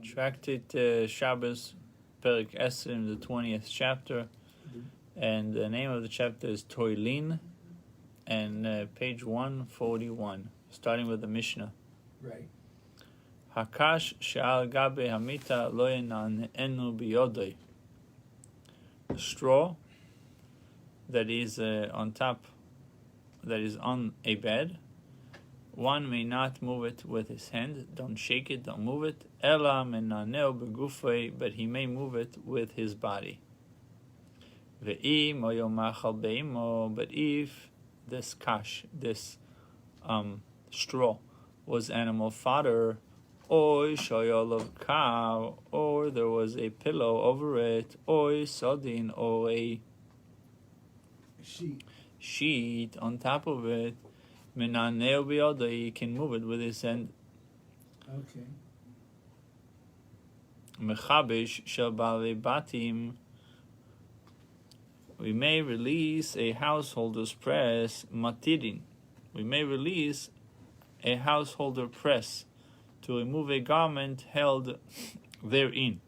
Tractate Shabbos, Perik Esrim, the 20th chapter, and the name of the chapter is Toilin, and page 141, starting with the Mishnah. Right. Hakash she'al gabe hamita lo yena'enu biyodoi. The straw that is on top, that is on a bed, one may not move it with his hand. Don't shake it, don't move it. Ela menaneo begufei, but he may move it with his body. Ve'im oyomachal beimo, but if this kash, this straw, was animal fodder, oy shoyolov cow, or there was a pillow over it, oy sodin, or a sheet on top of it, menaneo biyodo, he can move it with his hand. Okay. Mechabish shel baalei batim, we may release a householder's press, matirin. We may release a householder press to remove a garment held therein.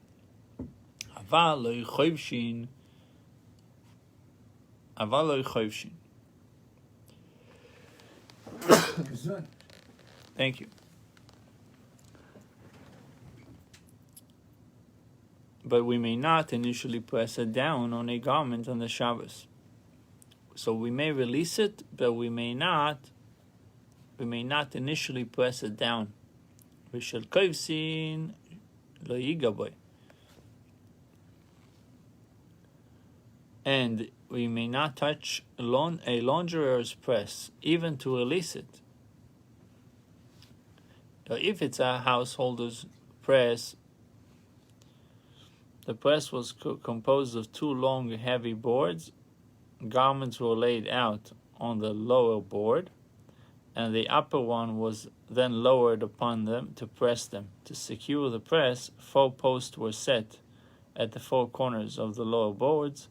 Aval lo ychovshin. Thank you. But we may not initially press it down on a garment on the Shabbos. So we may release it, but we may not initially press it down. V'shel kovsin lo yigaboy. And we may not touch a launderer's press, even to release it. If it's a householder's press, the press was composed of two long, heavy boards. Garments were laid out on the lower board, and the upper one was then lowered upon them to press them. To secure the press, 4 posts were set at the 4 corners of the lower boards.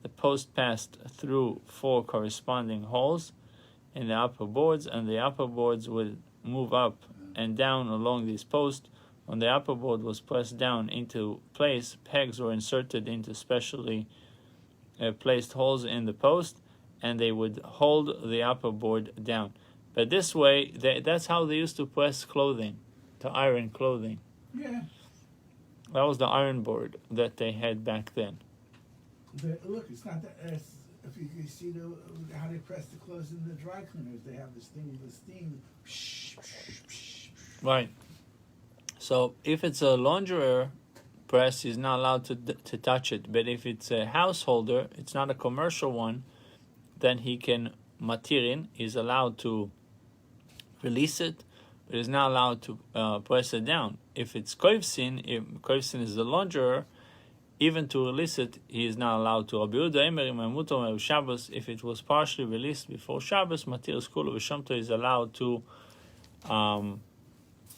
The post passed through 4 corresponding holes in the upper boards, and the upper boards would move up and down along these posts. When the upper board was pressed down into place, pegs were inserted into specially placed holes in the post, and they would hold the upper board down. But this way, that's how they used to press clothing, to iron clothing. Yeah. That was the iron board that they had back then. Look, it's not that. If you see how they press the clothes in the dry cleaners, they have this thing with the steam. Right. So if it's a launderer press, he's not allowed to touch it. But if it's a householder, it's not a commercial one, then he can matirin. He's allowed to release it, but he's not allowed to press it down. If it's kovsin, if kovsin is the launderer, even to release it, he is not allowed to. If it was partially released before Shabbos, matir skulu v'shamto is allowed to.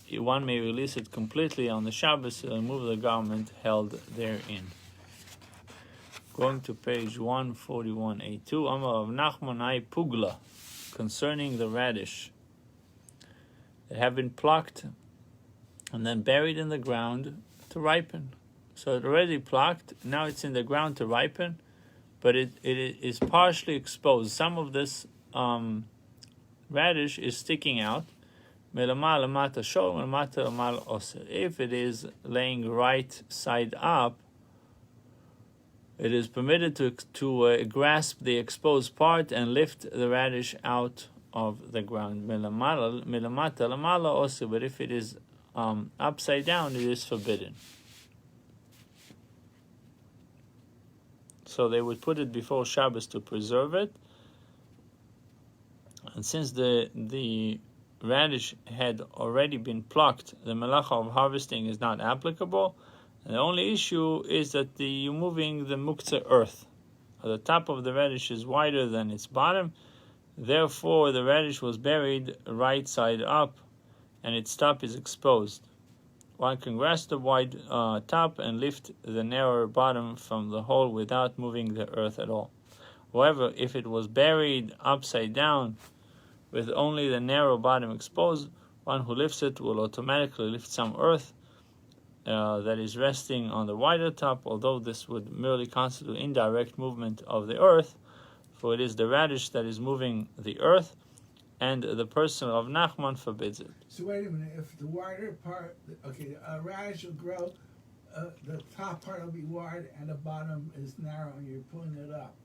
One may release it completely on the Shabbos to remove the garment held therein. Going to page 141a2, Amar of Nachman Pugla, concerning the radish that have been plucked and then buried in the ground to ripen. So it already plucked, now it's in the ground to ripen, but it is partially exposed. Some of this radish is sticking out. If it is laying right side up, it is permitted to grasp the exposed part and lift the radish out of the ground. But if it is upside down, it is forbidden. So they would put it before Shabbos to preserve it. And since the radish had already been plucked, the melacha of harvesting is not applicable. And the only issue is that you're moving the muktzah earth. The top of the radish is wider than its bottom. Therefore, the radish was buried right side up, and its top is exposed. One can grasp the wide top and lift the narrower bottom from the hole without moving the earth at all. However, if it was buried upside down with only the narrow bottom exposed, one who lifts it will automatically lift some earth that is resting on the wider top, although this would merely constitute indirect movement of the earth, for it is the radish that is moving the earth, and the person of Nachman forbids it. So wait a minute, if the wider part, okay, a radish will grow, the top part will be wide and the bottom is narrow and you're pulling it up,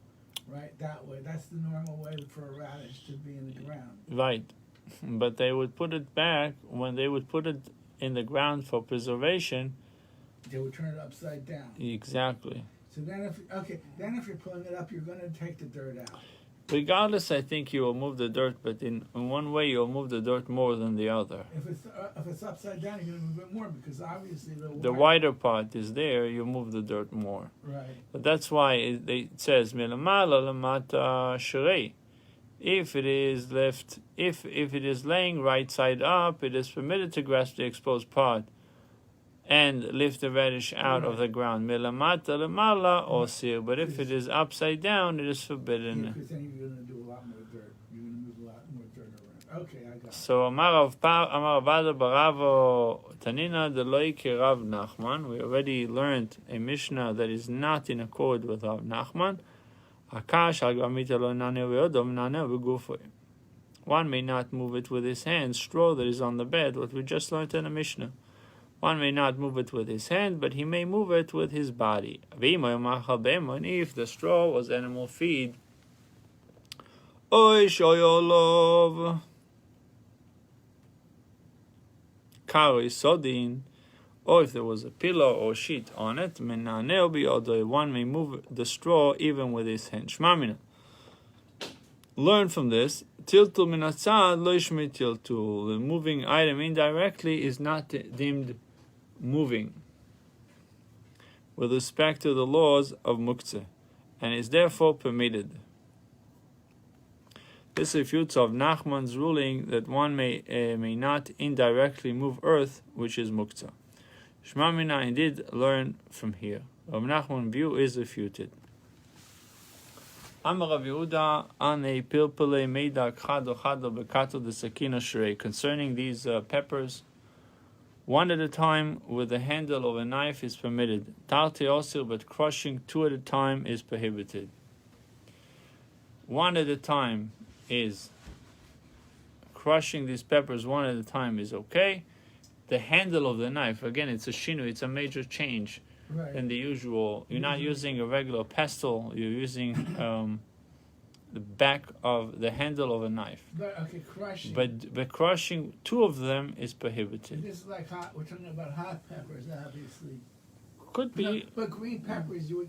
right? That way. That's the normal way for a radish to be in the ground. Right. But they would put it back, when they would put it in the ground for preservation. They would turn it upside down. Exactly. So then if you're pulling it up, you're going to take the dirt out. Regardless, I think you will move the dirt, but in one way you'll move the dirt more than the other. If it's upside down, you're going to move it more because obviously the wider part is there, you move the dirt more. Right. But that's why it says Milamala Lamata Shrei. If it is laying right side up, it is permitted to grasp the exposed part and lift the radish out of the ground. Milamata lamala osir. But if it is upside down, it is forbidden. Yeah, because then you're going to do a lot more dirt. You're going to move a lot more dirt around. Okay, I got it. So Amar Avada Baravo Tanina Deloi Rav Nachman. We already learned a Mishnah that is not in accord with Rav Nachman. One may not move it with his hand, straw that is on the bed, what we just learned in the Mishnah. One may not move it with his hand, but he may move it with his body. And if the straw was animal feed, or if there was a pillow or sheet on it, one may move the straw even with his hand. Shmamina. Learn from this, tiltul minatzad lo yishmi tiltul. The moving item indirectly is not deemed moving with respect to the laws of muktzeh, and is therefore permitted. This refutes of Nachman's ruling that one may not indirectly move earth, which is muktzeh. Shmamina indeed learn from here. Rav Nachman's view is refuted. Amar Rav Yehuda ane pilpele meida chado chado bekato de sakina shrei. Concerning these peppers, one at a time with the handle of a knife is permitted. Talte osir, but crushing two at a time is prohibited. One at a time is crushing these peppers one at a time is okay. The handle of the knife, again, it's a shinu, it's a major change in the usual. You're not using a regular pestle, you're using the back of the handle of a knife. But crushing. But crushing two of them is prohibited. This is like we're talking about hot peppers, obviously. Could be. But green peppers, you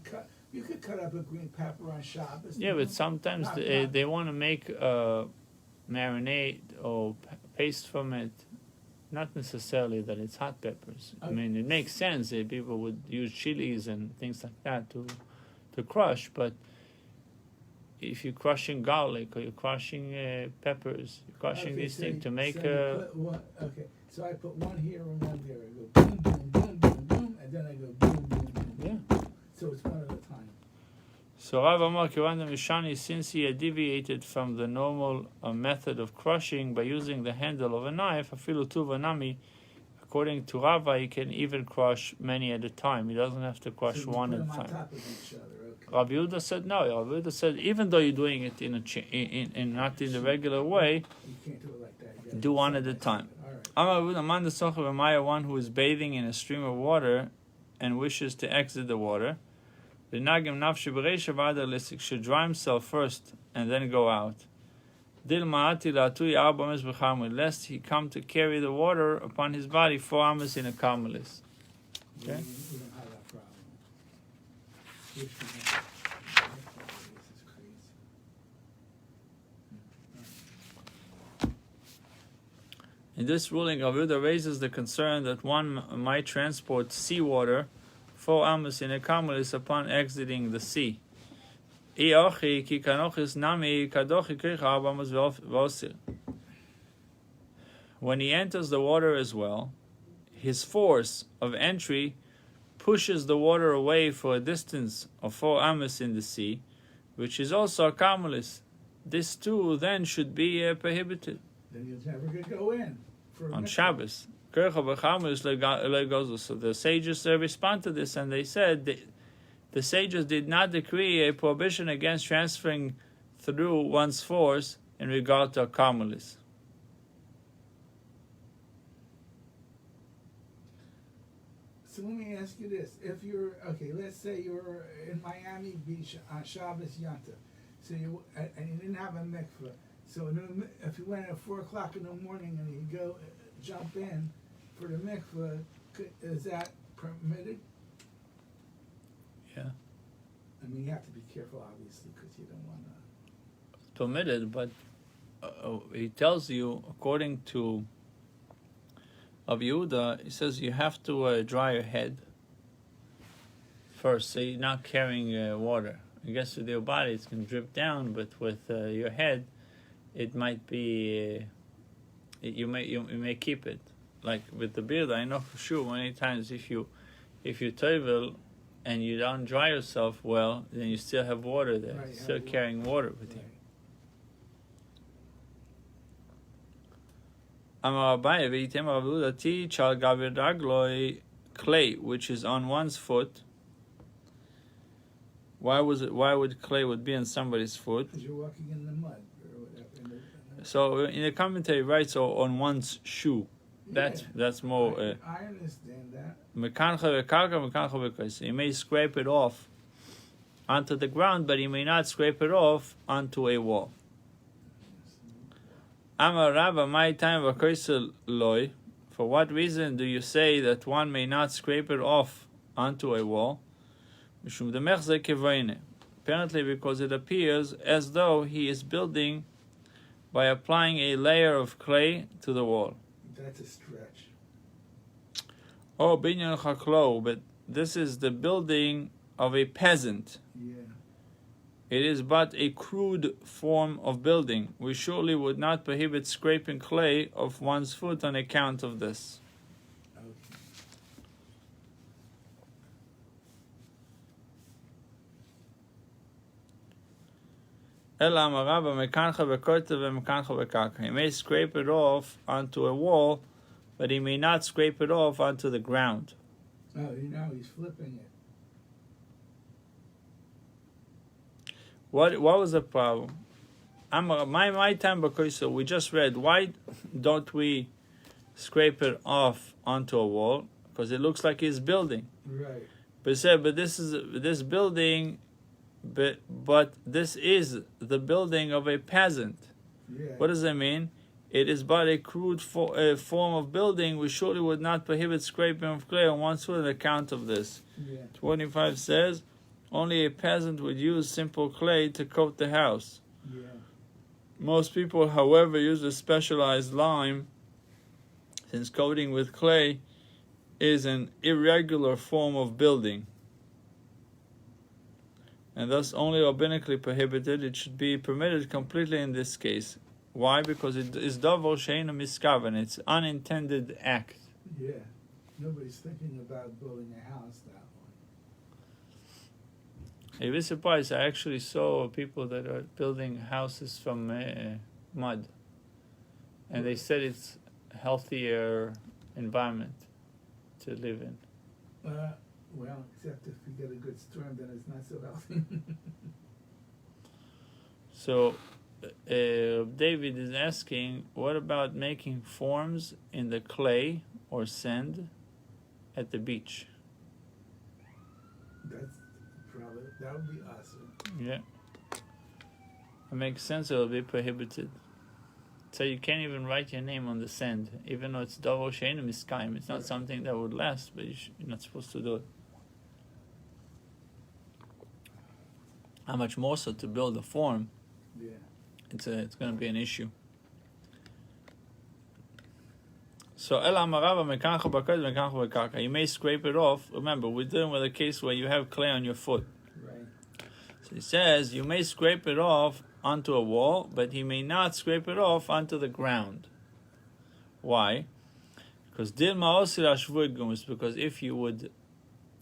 could cut up a green pepper on Shabbos. Yeah, but sometimes they want to make marinade or paste from it. Not necessarily that it's hot peppers. I mean, it makes sense that people would use chilies and things like that to crush, but if you're crushing garlic or you're crushing peppers, you're crushing these things to make so I put one here and one there. I go boom, boom, boom, boom, boom, and then I go boom, boom, boom, boom. Yeah. So it's one at a time. So Rav Amar Kivan Mishani, since he had deviated from the normal method of crushing by using the handle of a knife, afilu tuva nami, according to Rava, he can even crush many at a time. He doesn't have to crush one at a time. On top of each other. Okay. Rabbi Yehuda said no. Rabbi Yehuda said even though you're doing it in not in the regular way, you can't do it like that. Do one at a time. Amar Rabbi Menashe, one who is bathing in a stream of water and wishes to exit the water, the nagim nafshi b'reisha v'adar lisik should dry himself first and then go out. Dil ma'ati la'atui arba ames b'charmel, lest he come to carry the water upon his body 4 ames in a carmelis. Okay. We don't have that problem. This is crazy. In this ruling, Rabbi Yehuda raises the concern that one might transport seawater 4 ames in a carmelis upon exiting the sea. When he enters the water as well, his force of entry pushes the water away for a distance of 4 ames in the sea, which is also a carmelis. This too then should be prohibited. Then you're never going to go in. On Shabbos. So the sages respond to this, and they said the sages did not decree a prohibition against transferring through one's force in regard to a karmelis. So let me ask you this: if you're let's say you're in Miami Beach on Shabbos Yanta, so and you didn't have a mikveh. So if you went at 4:00 in the morning and you go jump in for the mikveh, is that permitted? Yeah. I mean, you have to be careful, obviously, because you don't want to. It's permitted, but he tells you, according to Rabbi Yehuda, he says you have to dry your head first, so you're not carrying water. I guess with your body it's going to drip down, but with your head, it might be. You may keep it. Like with the beard, I know for sure many times if you tovel and you don't dry yourself well, then you still have water there. Right, You're still carrying water with you. Amar Abaye v'yitem Rav Yehuda teach al gaver ragloi clay, which is on one's foot. Why would clay be on somebody's foot? Because you're walking in the mud or whatever. So in the commentary, right? So on one's shoe. That's more. I understand that. You may scrape it off onto the ground, but you may not scrape it off onto a wall. Amar Rabba, my time loy. For what reason do you say that one may not scrape it off onto a wall? Apparently, because it appears as though he is building by applying a layer of clay to the wall. That's a stretch. Oh, binyan chaklo, but this is the building of a peasant. Yeah. It is but a crude form of building. We surely would not prohibit scraping clay off one's foot on account of this. He may scrape it off onto a wall, but he may not scrape it off onto the ground. Oh, he's flipping it. What was the problem? My time, because we just read, why don't we scrape it off onto a wall? Because it looks like he's building. Right. But this building. But this is the building of a peasant. Yeah. What does that mean? It is but a crude form of building. We surely would not prohibit scraping of clay on one's foot on account of this. Yeah. 25 says, only a peasant would use simple clay to coat the house. Yeah. Most people, however, use a specialized lime, since coating with clay is an irregular form of building, and thus only rabbinically prohibited. It should be permitted completely in this case. Why? Because it is davar she'eino miskaven. It's unintended act. Yeah. Nobody's thinking about building a house that way. You'd be surprised. I actually saw people that are building houses from mud, and they said it's a healthier environment to live in. Well, except if you get a good storm, then it's not so healthy. So, David is asking, what about making forms in the clay or sand at the beach? That would be awesome. Yeah. It makes sense. It will be prohibited. So you can't even write your name on the sand, even though it's davar she'eino miskaim. It's not something that would last, but you're not supposed to do it. How much more so to build a form? Yeah. It's going to be an issue. So you may scrape it off. Remember, we're dealing with a case where you have clay on your foot. Right. So he says you may scrape it off onto a wall, but he may not scrape it off onto the ground. Why? Because if you would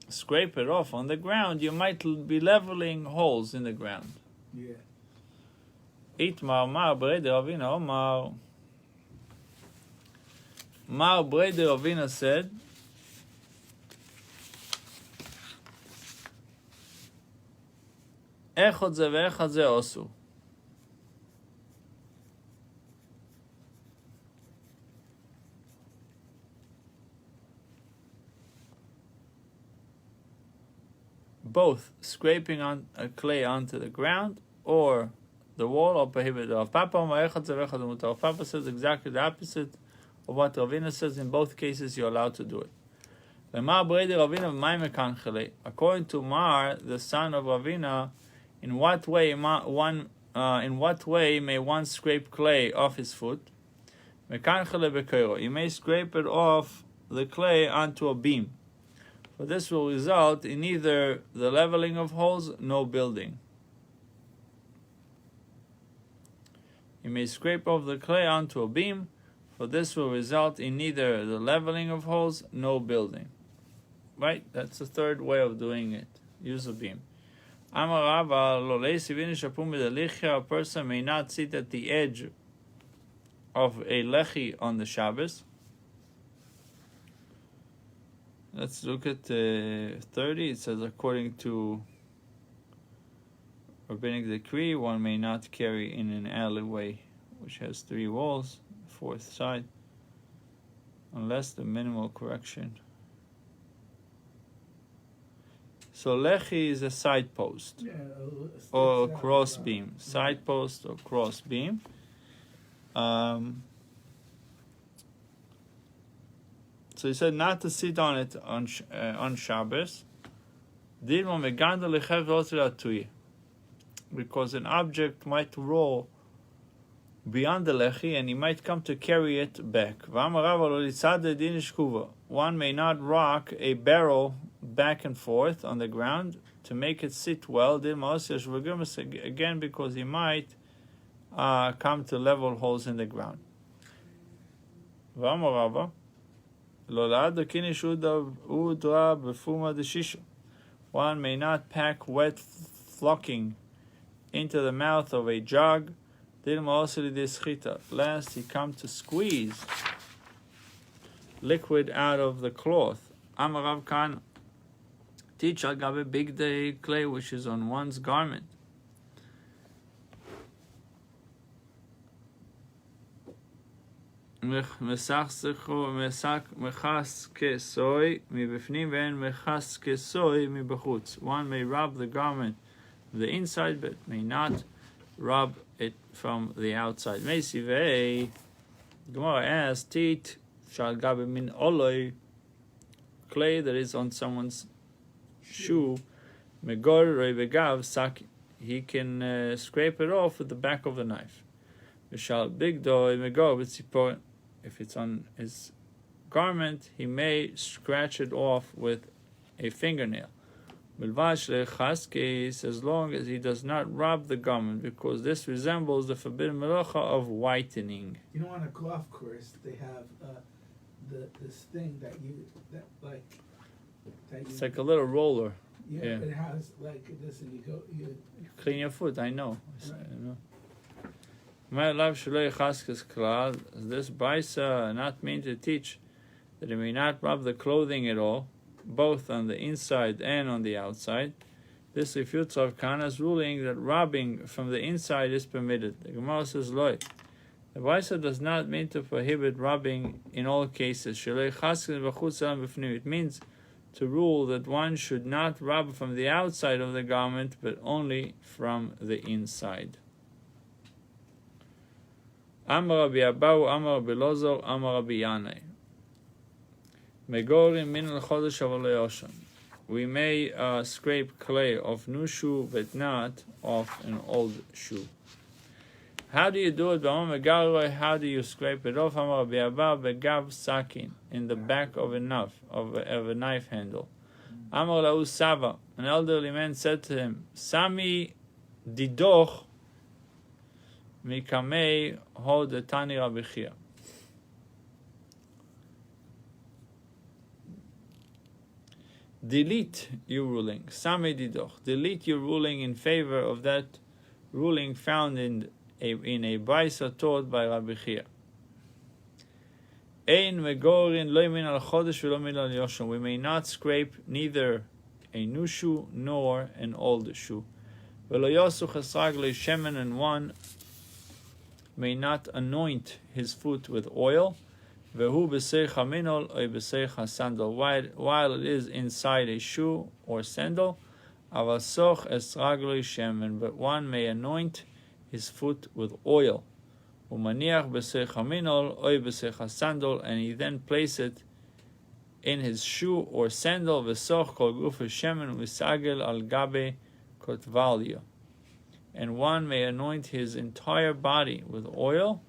scrape it off on the ground, you might be leveling holes in the ground. Yeah. Mar Breder Ravina said, Echad ze ve'echad ze osu. Both scraping on clay onto the ground or the wall are prohibited. Papa says exactly the opposite of what Ravina says. In both cases, you're allowed to do it. According to Mar, the son of Ravina, in what way may one scrape clay off his foot? You may scrape it off the clay onto a beam. For this will result in neither the leveling of holes nor building. You may scrape off the clay onto a beam, for this will result in neither the leveling of holes nor building. Right? That's the third way of doing it. Use a beam. A person may not sit at the edge of a lechi on the Shabbos. Let's look at 30. It says, according to rabbinic decree, one may not carry in an alleyway which has 3 walls, fourth side, unless the minimal correction. So lechi is a side post, or a cross beam. Side post or cross beam. So he said not to sit on it on Shabbos, because an object might roll beyond the lechi and he might come to carry it back. One may not rock a barrel back and forth on the ground to make it sit well, again because he might come to level holes in the ground. One may not pack wet flocking into the mouth of a jug, lest he come to squeeze liquid out of the cloth. Amarav Khan, teach agabe big day clay which is on one's garment. One may rub the garment from the inside, but may not rub it from the outside. Gemara asks, Tit shal gabe min oloi, clay that is on someone's shoe, megor roi begav sak, he can scrape it off with the back of the knife. V'shal bigdoi megor b'tzipor, if it's on his garment, he may scratch it off with a fingernail. As long as he does not rub the garment, because this resembles the forbidden melacha of whitening. You know, on a golf course, they have this thing that it's like a little roller. Yeah, it has like this, and you clean your foot. I know. Right. I know. This Baisa not mean to teach that he may not rub the clothing at all, both on the inside and on the outside. This refutes Rav Kahana's ruling that rubbing from the inside is permitted. The Gemara says, Loi. The Baisa does not mean to prohibit rubbing in all cases. It means to rule that one should not rub from the outside of the garment, but only from the inside. Amar Rabbi Abahu, Amar Rabbi Elazar, Amar Rabbi Yanai. Megorim min al-chodesh aval le'oshan. We may scrape clay off new shoe, but not off an old shoe. How do you do it? How do you scrape it off? Amar Rabbi Abahu, begav sakin, in the back of a knife, of a knife handle. Amar lahu Sava, an elderly man said to him, Sami didoch mikamei hodetani Rabbi Chia. Delete your ruling. Sami didoch. Delete your ruling in favor of that ruling found in a Baisa taught by Rabbi Chia. Ein megorin lo min al chodesh v'lo min al yoshon. We may not scrape neither a new shoe nor an old shoe. V'lo yosu chesraglo shemen, and one may not anoint his foot with oil. Vehu b'seicha minol or b'seicha sandal, while it is inside a shoe or sandal. Avasoch esraglo shemen, but one may anoint his foot with oil. Umaniach b'seicha minol or b'seicha sandal, and he then place it in his shoe or sandal. V'soch kol guf shemen v'sagel al gabe kotvalya, and one may anoint his entire body with oil,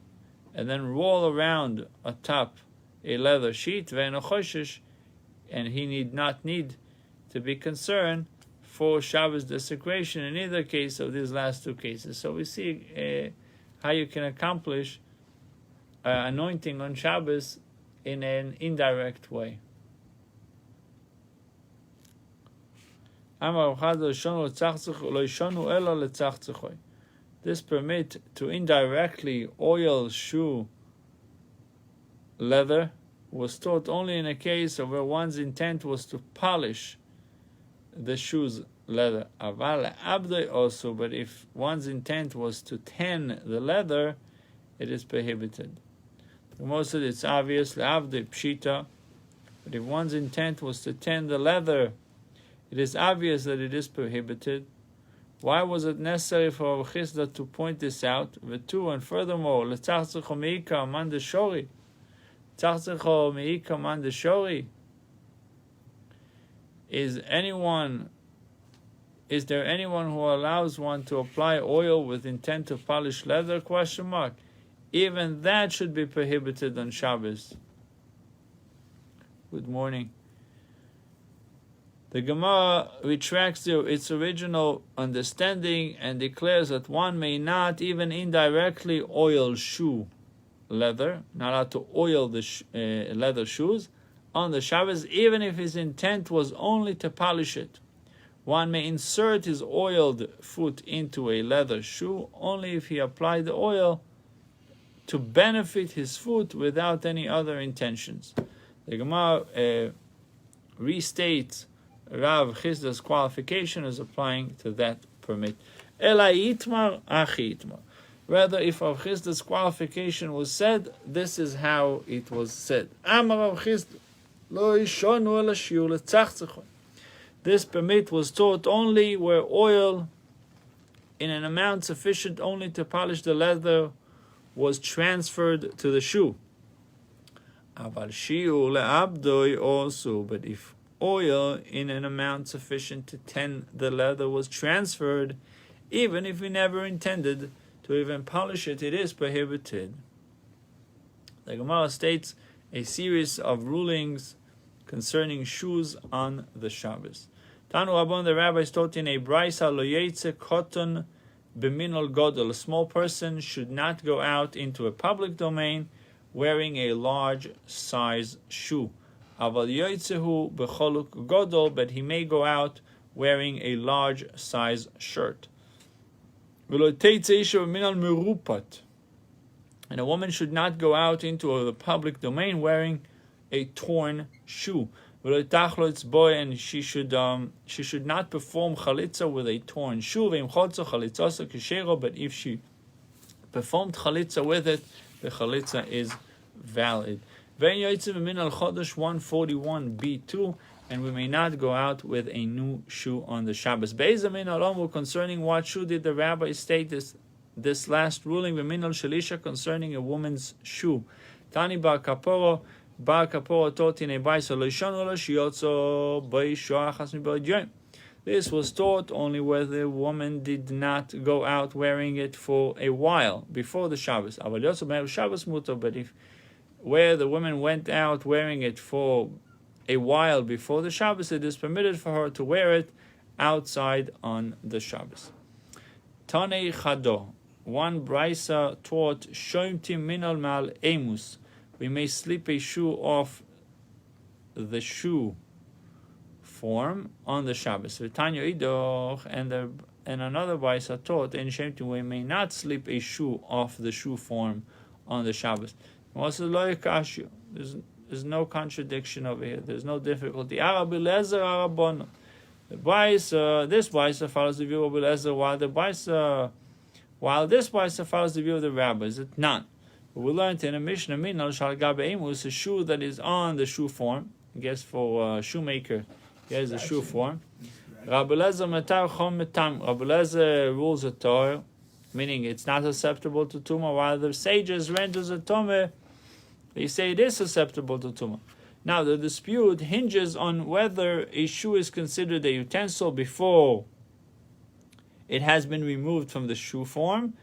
and then roll around atop a leather sheet, and he need not to be concerned for Shabbos desecration in either case of these last two cases. So we see how you can accomplish anointing on Shabbos in an indirect way. This permit to indirectly oil shoe leather was taught only in a case of where one's intent was to polish the shoe's leather. Aval abdoi also, but if one's intent was to tan the leather, it is prohibited. Most of it's obvious, abdoi pshita, but if one's intent was to tan the leather, it is obvious that it is prohibited. Why was it necessary for Rav Chisda to point this out? V'tu, and furthermore, l'tzachzecho meika man deshori. Tzachzecho meika man deshori. Is there anyone who allows one to apply oil with intent to polish leather? Question mark. Even that should be prohibited on Shabbos. Good morning. The Gemara retracts its original understanding and declares that one may not even indirectly oil shoe leather, not allowed to oil the leather shoes on the Shabbos, even if his intent was only to polish it. One may insert his oiled foot into a leather shoe only if he applied the oil to benefit his foot without any other intentions. The Gemara restates Rav Chisda's qualification as applying to that permit. Ela yitmar achi yitmar. Rather, if Rav Chisda's qualification was said, this is how it was said. Amar Rav Chisda, lo yishonu ela shiur letzachtzechon. This permit was taught only where oil, in an amount sufficient only to polish the leather, was transferred to the shoe. Aval shiur le'abdoi also, but if oil in an amount sufficient to tan the leather was transferred, even if we never intended to even polish it, it is prohibited. The Gemara states a series of rulings concerning shoes on the Shabbos. Tanu Rabban, the rabbis taught in a brisa, lo yetze koton b'minol godol. A small person should not go out into a public domain wearing a large size shoe. Aval yoytzehu b'choluk godol, but he may go out wearing a large size shirt. V'lo teitze isha b'minal merupat, and a woman should not go out into the public domain wearing a torn shoe. V'lo tachlotz boy, and she should not perform chalitza with a torn shoe. V'im chotzo chalitzasa k'shero, but if she performed chalitza with it, the chalitza is valid. 141b2, and we may not go out with a new shoe on the Shabbos. Concerning what shoe did the rabbi state this last ruling? Concerning a woman's shoe. Tani bar kaporo taught in a baisa. This was taught only where the woman did not go out wearing it for a while before the Shabbos. But if where the woman went out wearing it for a while before the Shabbos, it is permitted for her to wear it outside on the Shabbos. Tanei Chado, one brisa taught Shoimtim minal mal emus. We may slip a shoe off the shoe form on the Shabbos. V'tanya idoch, and another brisa taught in Shoimtim we may not slip a shoe off the shoe form on the Shabbos. Also, lo yakashu. There's no contradiction over here. There's no difficulty. Rabbi Lezer Arabon. The this Baisa follows the view of Rabbi Lezer, while this Baisa follows the view of the rabbis. It's none. But we learned in a Mishnah, it's a shoe that is on the shoe form. I guess for shoemaker, here's the shoe form. Rabbi Lezer metar chom metam. Rabbi Lezer rules a Torah, meaning it's not susceptible to tumah, while the sages renders a tumah. They say it is susceptible to tumah. Now the dispute hinges on whether a shoe is considered a utensil before it has been removed from the shoe form.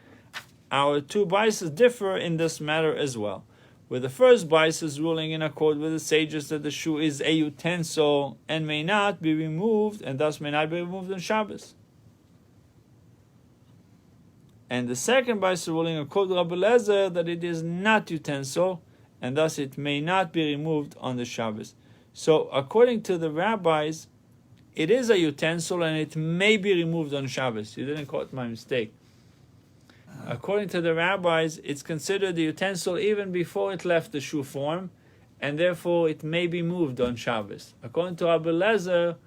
Our two biases differ in this matter as well. With the first bias is ruling in accord with the sages that the shoe is a utensil and may not be removed, and thus may not be removed on Shabbos. And the second bias is ruling in accord with Rabbi Lezer that it is not utensil, and thus it may not be removed on the Shabbos. So according to the rabbis, it is a utensil and it may be removed on Shabbos. You didn't caught my mistake. According to the rabbis, it's considered a utensil even before it left the shoe form, and therefore it may be moved on Shabbos. According to Rabbi Lezer,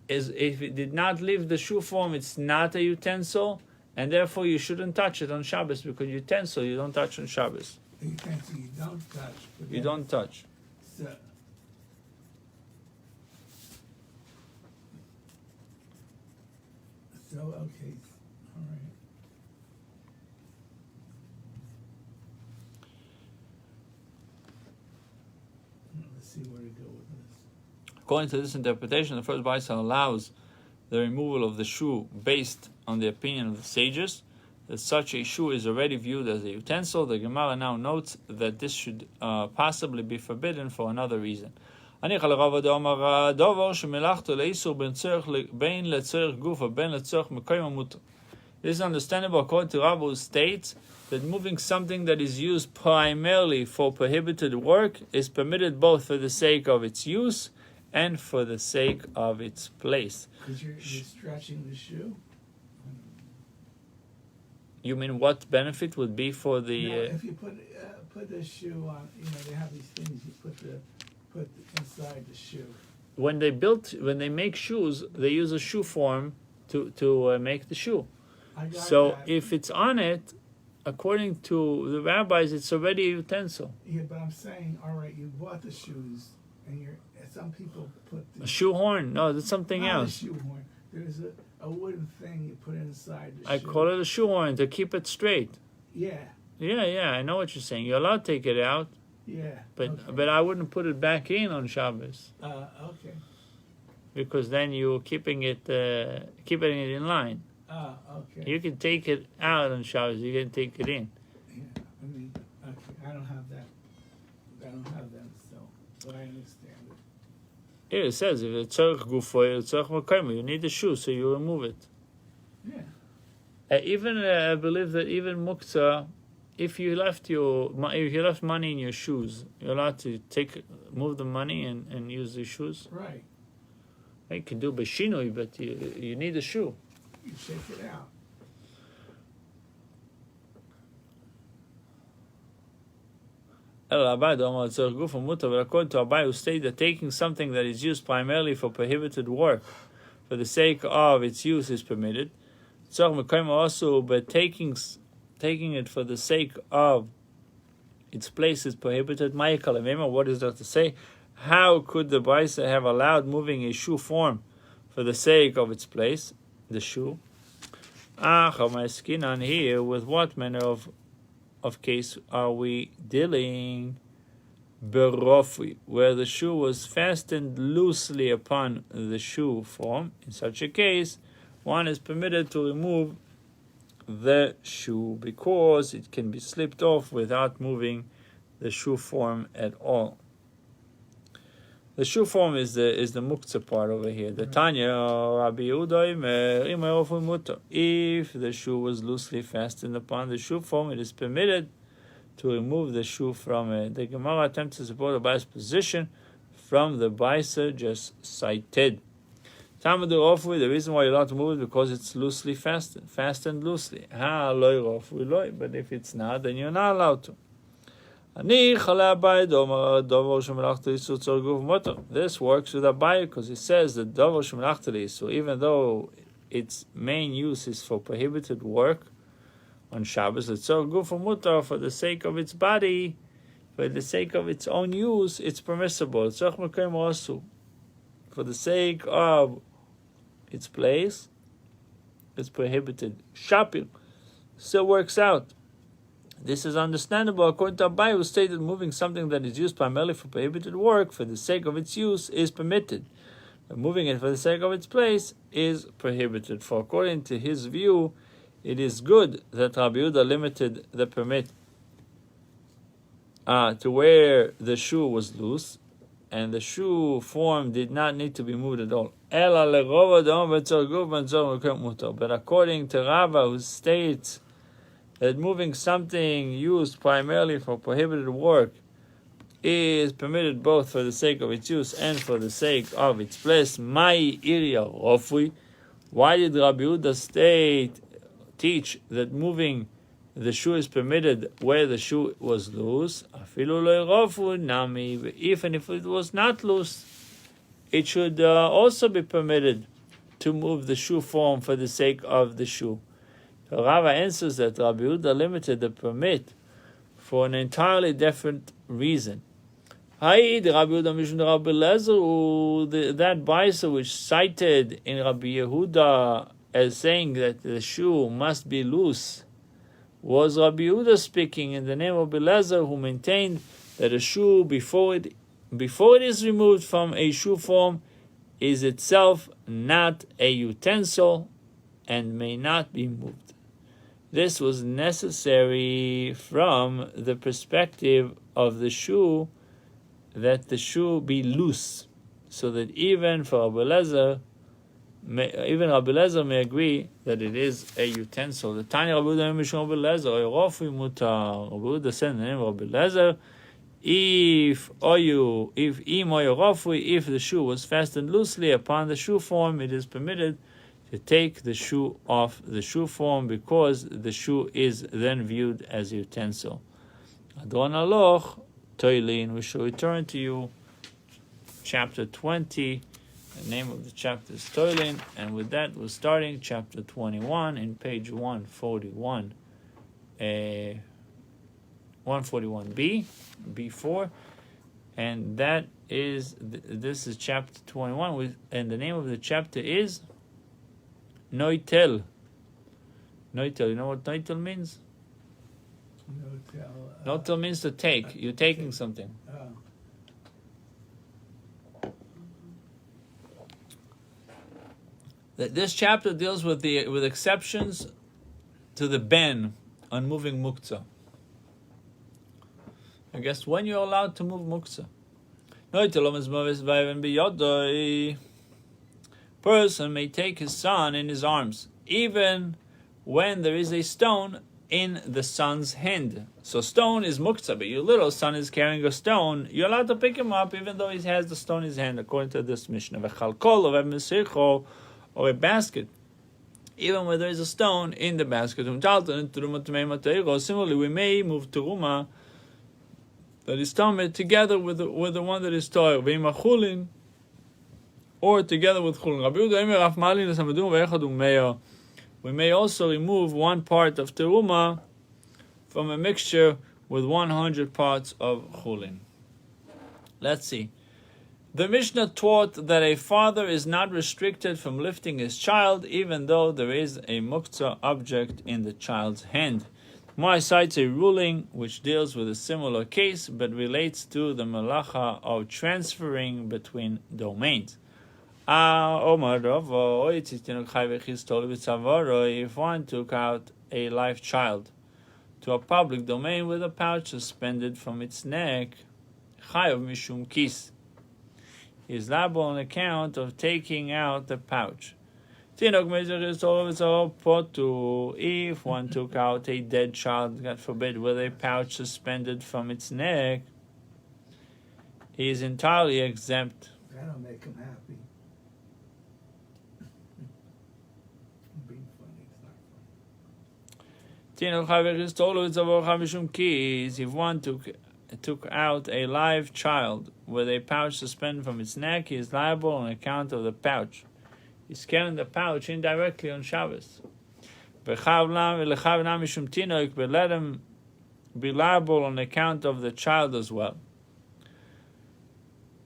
if it did not leave the shoe form, it's not a utensil, and therefore you shouldn't touch it on Shabbos, because utensil you don't touch on Shabbos. Utensil you don't touch. You don't touch. So okay, all right. Let's see where to go with this. According to this interpretation, the first Baisa allows the removal of the shoe based on the opinion of the sages that such a shoe is already viewed as a utensil. The Gemara now notes that this should possibly be forbidden for another reason. This is understandable according to Rabbi, who states that moving something that is used primarily for prohibited work is permitted both for the sake of its use and for the sake of its place. Because you're stretching the shoe? You mean what benefit would be for the... No, if you put the shoe on, they have these things you put inside the shoe. When they make shoes, they use a shoe form to make the shoe. So that. If it's on it, according to the rabbis, it's already a utensil. Yeah, but I'm saying, all right, you bought the shoes, and some people put A shoe horn? No, that's something not else. A shoe horn. There's a wooden thing you put inside the shoe. I call it a shoe horn to keep it straight. Yeah. Yeah, I know what you're saying. You're allowed to take it out. Yeah. But I wouldn't put it back in on Shabbos. Okay. Because then you're keeping it in line. Okay. You can take it out on Shabbos. You can take it in. Yeah. Okay. I don't have that. So I understand it. Here it says if it's tzorich gufo, it's tzorich makaymo. You need the shoe, so you remove it. Yeah. I believe that even muktzah, if you left money in your shoes, you're allowed to move the money and use the shoes. Right. You can do beshinui, but you need a shoe. You shake it out. According to Abai, who stated that taking something that is used primarily for prohibited work for the sake of its use is permitted. Also, but taking it for the sake of its place is prohibited. What is that to say? How could the Brisa have allowed moving a shoe form for the sake of its place, the shoe? My skin on here, with what manner of case are we dealing? Berofi, where the shoe was fastened loosely upon the shoe form. In such a case, one is permitted to remove the shoe because it can be slipped off without moving the shoe form at all. The shoe form is the muktzah part over here. The Tanya, Rabbi Yehuda, if the shoe was loosely fastened upon the shoe form, it is permitted to remove the shoe from it. The Gemara attempts to support the Bai's position from the Baisa just cited. The reason why you're allowed to move it because it's loosely fastened loosely. But if it's not, then you're not allowed to. This works with Abaye because he says that Dover Shemelachta L'Isur, even though its main use is for prohibited work on Shabbos, it's so good for mutar for the sake of its body, for the sake of its own use, it's permissible. For the sake of its place, it's prohibited. Shopping still works out. This is understandable according to Abaye, who stated moving something that is used primarily for prohibited work for the sake of its use is permitted. But moving it for the sake of its place is prohibited. For according to his view, it is good that Rabbi Yehuda limited the permit to where the shoe was loose, and the shoe form did not need to be moved at all. But according to Rava, who states that moving something used primarily for prohibited work is permitted both for the sake of its use and for the sake of its place. Why did Rabbi Yehuda teach that moving the shoe is permitted where the shoe was loose? Even if it was not loose, it should also be permitted to move the shoe form for the sake of the shoe. So Rava answers that Rabbi Yehuda limited the permit for an entirely different reason. That Baisa which cited in Rabbi Yehuda as saying that the shoe must be loose was Rabbi Yehuda speaking in the name of Belezer, who maintained that a shoe before it is removed from a shoe form is itself not a utensil and may not be moved. This was necessary from the perspective of the shoe, that the shoe be loose, so that even Rabbi Eliezer may agree that it is a utensil. The Tanya Rabbi Yehuda Mishum Rabbi Eliezer, Oyerofi Mutar. Rabbi Yehuda said in the name of Rabbi Eliezer, if the shoe was fastened loosely upon the shoe form, it is permitted to take the shoe off the shoe form, because the shoe is then viewed as a utensil. Adon Aloch Toilin. We shall return to you, chapter 20. The name of the chapter is Toilin, and with that we're starting chapter 21 in page 141, 141b, B4, and that is this is chapter 21, and the name of the chapter is Noitel. Noitel. You know what Noitel means? Noitel means to take. You're taking something. This chapter deals with exceptions to the ban on moving muktzah. I guess when you're allowed to move muktzah. Person may take his son in his arms, even when there is a stone in the son's hand. So stone is muktzah, but your little son is carrying a stone. You're allowed to pick him up, even though he has the stone in his hand, according to this Mishnah. Or a basket, even when there is a stone in the basket. Similarly, we may move teruma that is tamed together with the one that is toyer, or together with chulin. We may also remove one part of teruma from a mixture with 100 parts of chulin. Let's see. The Mishnah taught that a father is not restricted from lifting his child, even though there is a muktzah object in the child's hand. Gemara cites a ruling which deals with a similar case, but relates to the malacha of transferring between domains. If one took out a live child to a public domain with a pouch suspended from its neck, chayav mishum kis, is liable on account of taking out the pouch. If one took out a dead child, God forbid, with a pouch suspended from its neck, he is entirely exempt. That'll make him happy. Being funny, it's not funny. If one took took out a live child with a pouch suspended from its neck, he is liable on account of the pouch. He's carrying the pouch indirectly on Shabbos. But let him be liable on account of the child as well.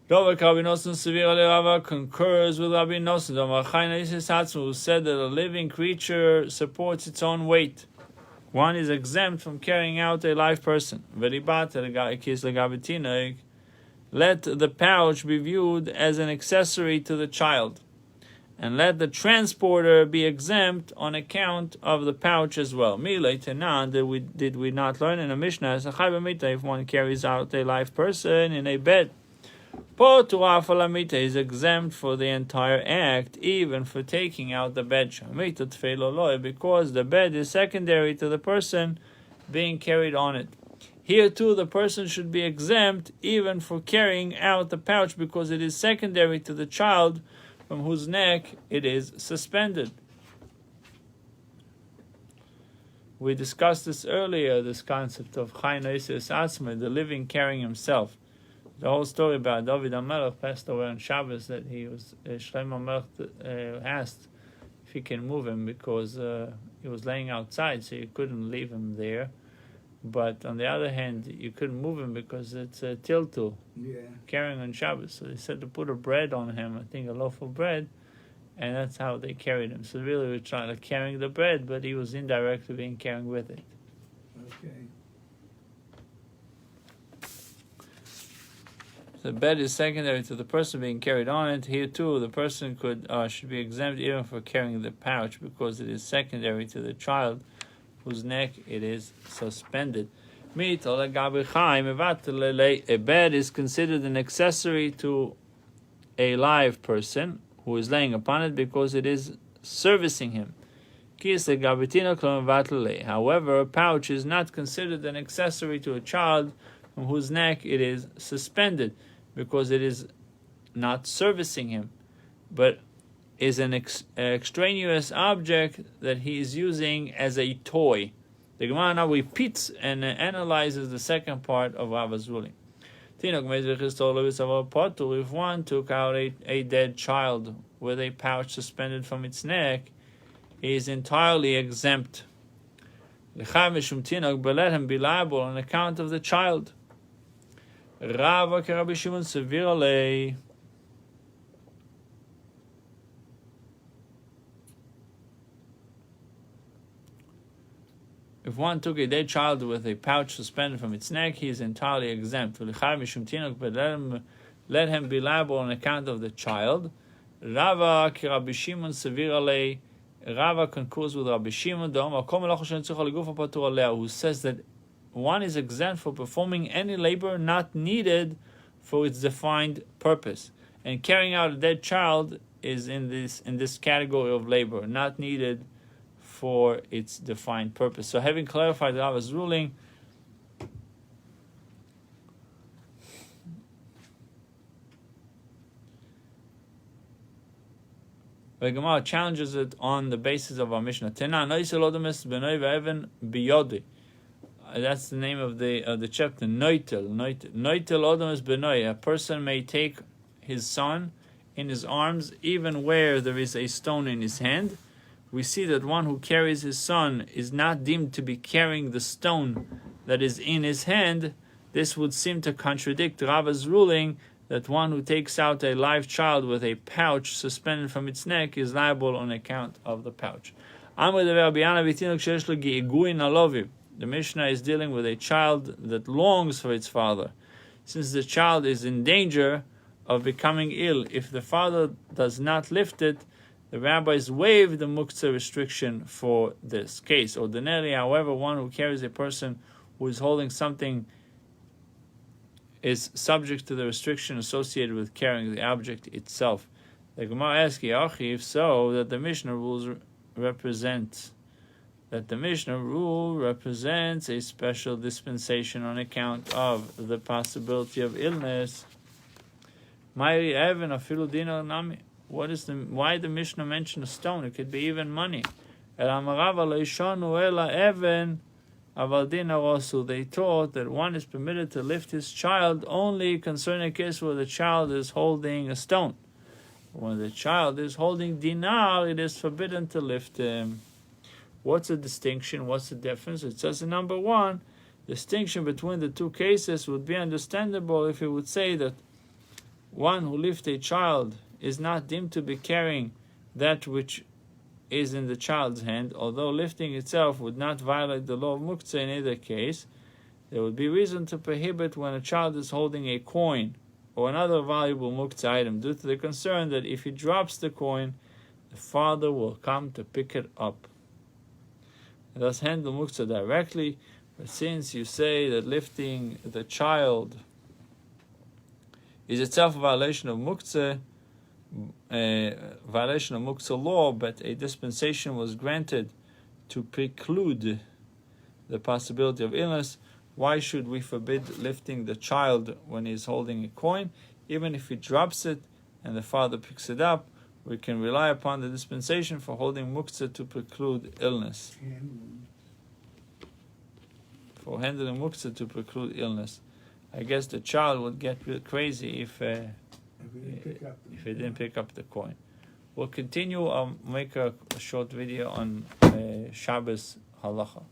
Rabbi Menashe concurs with Rabbi Menashe, who said that a living creature supports its own weight. One is exempt from carrying out a live person. Let the pouch be viewed as an accessory to the child, and let the transporter be exempt on account of the pouch as well. Did we not learn in a Mishnah, if one carries out a live person in a bed, is exempt for the entire act, even for taking out the bed, because the bed is secondary to the person being carried on it. Here too, the person should be exempt even for carrying out the pouch, because it is secondary to the child from whose neck it is suspended. We discussed this earlier, this concept of Chai Noises Atzmai, the living carrying himself. The whole story about David HaMelech passed away on Shabbos, that he was Shlomo HaMelech asked if he can move him because he was laying outside, so you couldn't leave him there. But on the other hand, you couldn't move him because it's a tiltul, carrying on Shabbos. So they said to put a bread on him, I think a loaf of bread, and that's how they carried him. So really, we're trying to carrying the bread, but he was indirectly being carried with it. Okay. The bed is secondary to the person being carried on it. Here too, the person should be exempt even for carrying the pouch, because it is secondary to the child whose neck it is suspended. A bed is considered an accessory to a live person who is laying upon it, because it is servicing him. However, a pouch is not considered an accessory to a child from whose neck it is suspended, because it is not servicing him, but is an extraneous object that he is using as a toy. The Gemara now repeats and analyzes the second part of Rava's ruling. If one took out a dead child with a pouch suspended from its neck, he is entirely exempt. But let him be liable on account of the child. Rava ke Rabbi Shimon sevir alei. If one took a dead child with a pouch suspended from its neck, he is entirely exempt. But let him be liable on account of the child. Rava ke Rabbi Shimon sevir alei. Rava concurs with Rabbi Shimon, who says that one is exempt for performing any labor not needed for its defined purpose, and carrying out a dead child is in this category of labor not needed for its defined purpose. So, having clarified Rava's ruling, the Gemara challenges it on the basis of our Mishnah. That's the name of the chapter. Noitel odamus benoi. A person may take his son in his arms, even where there is a stone in his hand. We see that one who carries his son is not deemed to be carrying the stone that is in his hand. This would seem to contradict Rava's ruling that one who takes out a live child with a pouch suspended from its neck is liable on account of the pouch. The Mishnah is dealing with a child that longs for its father. Since the child is in danger of becoming ill, if the father does not lift it, the rabbis waive the muktzah restriction for this case. Ordinarily, however, one who carries a person who is holding something is subject to the restriction associated with carrying the object itself. The Gemara asks, if so, that the Mishnah represents a special dispensation on account of the possibility of illness. Why the Mishnah mention a stone? It could be even money. Avaldina also, they taught that one is permitted to lift his child only concerning a case where the child is holding a stone. When the child is holding dinar, it is forbidden to lift him. What's the distinction? What's the difference? It says in number 1, distinction between the two cases would be understandable if it would say that one who lifts a child is not deemed to be carrying that which is in the child's hand, although lifting itself would not violate the law of muktzah in either case. There would be reason to prohibit when a child is holding a coin or another valuable muktzah item, due to the concern that if he drops the coin, the father will come to pick it up and thus handle muktzah directly. But since you say that lifting the child is itself a violation of muktzah, law, but a dispensation was granted to preclude the possibility of illness, why should we forbid lifting the child when he's holding a coin? Even if he drops it and the father picks it up, we can rely upon the dispensation for holding muktzah to preclude illness. For handling muktzah to preclude illness. I guess the child would get real crazy if he didn't pick up the coin. We'll continue. I'll make a short video on Shabbos halacha.